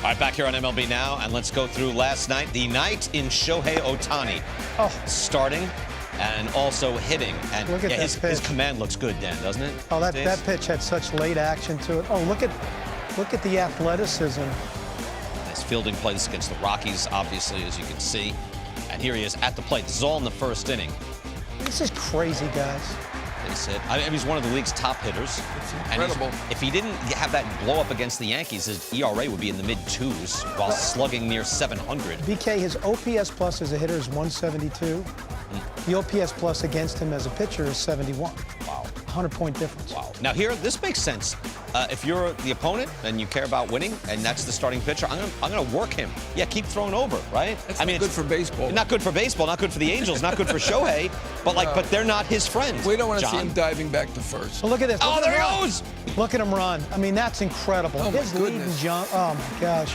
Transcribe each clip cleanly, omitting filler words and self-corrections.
All right, back here on MLB Now, and let's go through last night. The night in Shohei Ohtani. Starting and also hitting. And look at his command looks good, Dan, doesn't it? Oh, that pitch had such late action to it. Oh, look at the athleticism. Nice fielding play. This against the Rockies, obviously, as you can see. And here he is at the plate. This is all in the first inning. This is crazy, guys. They said, he's one of the league's top hitters. It's incredible. And if he didn't have that blow up against the Yankees, his ERA would be in the mid-2s while slugging near 700. BK, his OPS plus as a hitter is 172. The OPS plus against him as a pitcher is 71. Wow. 100-point difference. Wow. Now here, this makes sense. If you're the opponent and you care about winning, and that's the starting pitcher, I'm gonna work him. Yeah, keep throwing over, right? That's not good for baseball. Not good for baseball, not good for the Angels, not good for Shohei, but they're not his friends. We don't want to see him diving back to first. Well, look at this. Oh, there he goes! Look at him run. I mean, that's incredible. Oh, his lead and jump. Oh my gosh.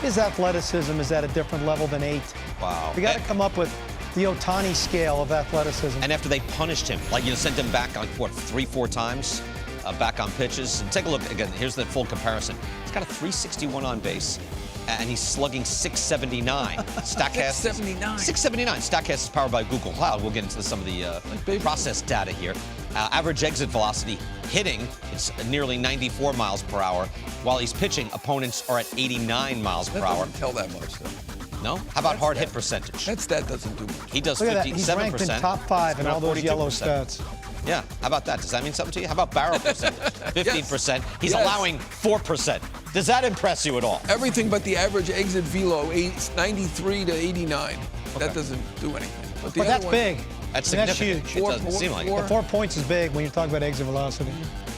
His athleticism is at a different level than 8. Wow. We got to come up with the Ohtani scale of athleticism. And after they punished him, sent him back like what, 3-4 times back on pitches. And take a look again. Here's the full comparison. He's got a 361 on base, and he's slugging 679. Statcast 679. 679. Statcast is powered by Google Cloud. We'll get into some of the process data here. Average exit velocity hitting, it's nearly 94 miles per hour. While he's pitching, opponents are at 89 miles per hour. Doesn't tell that much, though. No? How about hard hit percentage? That doesn't do much. He does 57%. Look at that. He's ranked in top 5 in all those 42%. yellow stats. Yeah, how about that? Does that mean something to you? How about barrel percentage? 15%. He's allowing 4%. Does that impress you at all? Everything but the average exit velo, 93 to 89. Okay. That doesn't do anything. But that's big. That's significant. That's huge. It doesn't seem like it. 4 points is big when you talk about exit velocity.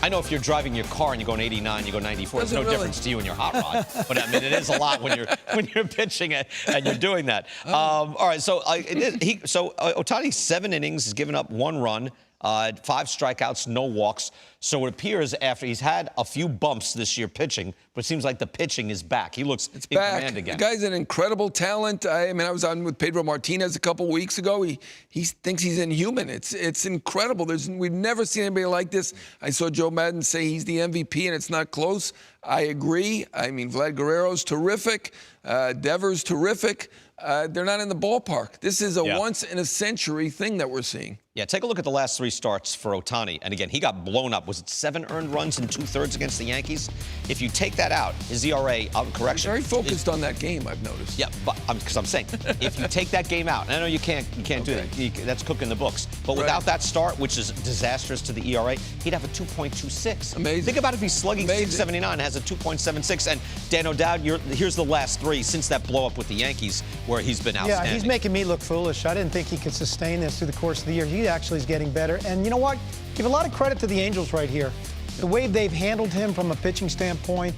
I know if you're driving your car and you're going 89, you go 94. There's no difference to you in your hot rod. But I mean, it is a lot when you're pitching it and you're doing that. All right, so Ohtani's 7 innings, has given up 1 run. 5 strikeouts, no walks. So it appears after he's had a few bumps this year pitching, but it seems like the pitching is back. He looks in command again. The guy's an incredible talent. I was on with Pedro Martinez a couple weeks ago. He thinks he's inhuman. It's incredible. We've never seen anybody like this. I saw Joe Madden say he's the MVP, and it's not close. I agree. I mean, Vlad Guerrero's terrific. Devers terrific. They're not in the ballpark. This is a once-in-a-century thing that we're seeing. Yeah, take a look at the last 3 starts for Ohtani. And again, he got blown up. Was it 7 earned runs in 2/3 against the Yankees? If you take that out, his ERA, correction. He's very focused on that game, I've noticed. Yeah, but because I'm saying, if you take that game out, and I know you can't do that. That's cooking the books. But without that start, which is disastrous to the ERA, he'd have a 2.26. Amazing. Think about if he's slugging 679, has a 2.76. And Dan O'Dowd, here's the last 3 since that blow up with the Yankees, where he's been outstanding. Yeah, he's making me look foolish. I didn't think he could sustain this through the course of the year. He actually is getting better. And you know what? Give a lot of credit to the Angels right here. The way they've handled him from a pitching standpoint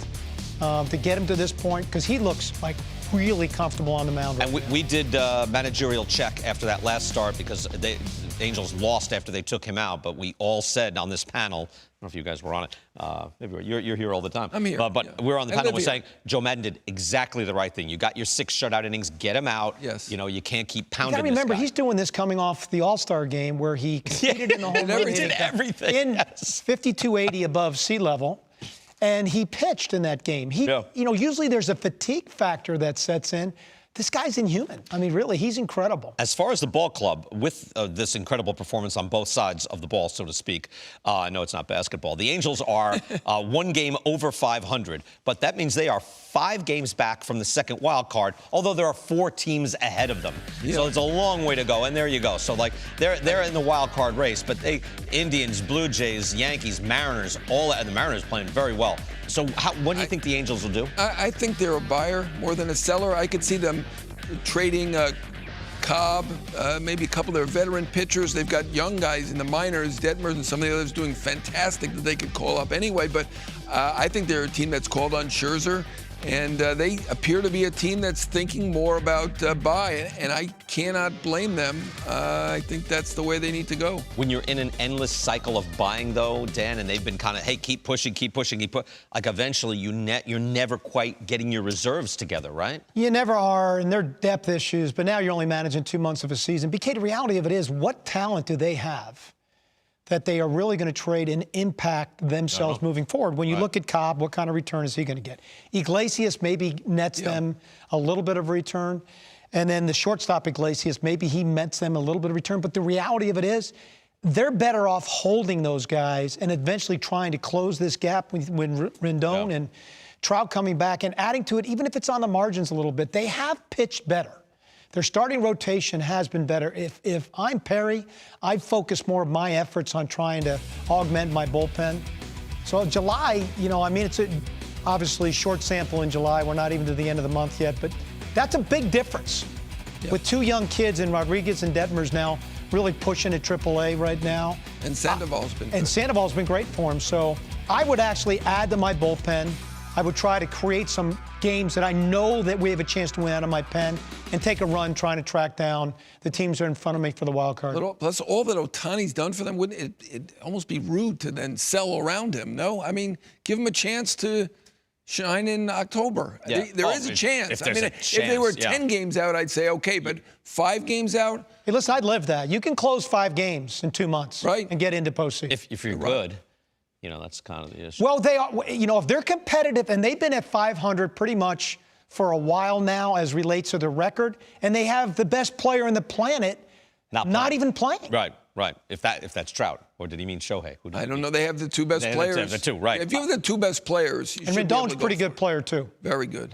to get him to this point, because he looks like really comfortable on the mound. And we did managerial check after that last start because the Angels lost after they took him out. But we all said on this panel, I don't know if you guys were on it. Maybe you're here all the time. I'm here. But we're on the panel. We're saying Joe Madden did exactly the right thing. You got your 6 shutout innings, get him out. Yes. You can't keep pounding. You got to remember, this guy. He's doing this coming off the All-Star game where he competed in the home run. He did everything. In 5280 above sea level. And he pitched in that game. Usually there's a fatigue factor that sets in. This guy's inhuman. I mean, really, he's incredible. As far as the ball club, with this incredible performance on both sides of the ball, so to speak, I know it's not basketball. The Angels are 1 game over 500, but that means they are 5 games back from the second wild card, although there are 4 teams ahead of them. Yeah. So it's a long way to go, and there you go. So, they're in the wild card race, but Indians, Blue Jays, Yankees, Mariners, and the Mariners playing very well. So what do you think the Angels will do? I think they're a buyer more than a seller. I could see them trading Cobb, maybe a couple of their veteran pitchers. They've got young guys in the minors, Detmers and some of the others doing fantastic that they could call up anyway. But I think they're a team that's called on Scherzer. And they appear to be a team that's thinking more about buy, and I cannot blame them. I think that's the way they need to go. When you're in an endless cycle of buying, though, Dan, and they've been kind of, hey, keep pushing, like eventually you're never quite getting your reserves together, right? You never are, and they're depth issues, but now you're only managing 2 months of a season. BK, the reality of it is, what talent do they have that they are really going to trade and impact themselves moving forward. When you look at Cobb, what kind of return is he going to get? Iglesias maybe nets them a little bit of return. And then the shortstop Iglesias, maybe he nets them a little bit of return. But the reality of it is, they're better off holding those guys and eventually trying to close this gap with Rendon and Trout coming back and adding to it, even if it's on the margins a little bit. They have pitched better. Their starting rotation has been better. If I'm Perry, I'd focus more of my efforts on trying to augment my bullpen. So July, it's obviously short sample in July. We're not even to the end of the month yet, but that's a big difference. With two young kids and Rodriguez and Detmers now really pushing at AAA right now. And Sandoval's been good. And Sandoval's been great for him. So I would actually add to my bullpen. I would try to create some games that I know that we have a chance to win out of my pen and take a run trying to track down the teams that are in front of me for the wild card. Plus, all that Ohtani's done for them, wouldn't it almost be rude to then sell around him, no? I mean, give him a chance to shine in October. Yeah. There is a chance. If they were 10 games out, I'd say okay, but 5 games out? Hey, listen, I'd live that. You can close 5 games in 2 months and get into postseason. If you're good. That's kind of the issue. Well, they are. If they're competitive, and they've been at 500 pretty much for a while now as relates to the record, and they have the best player on the planet not even playing. Right. If that's Trout, or did he mean Shohei? I don't know. They have the 2 best players. The 2, right. If you have the 2 best players, you and should be able Rendon's to a pretty go good player too. Very good.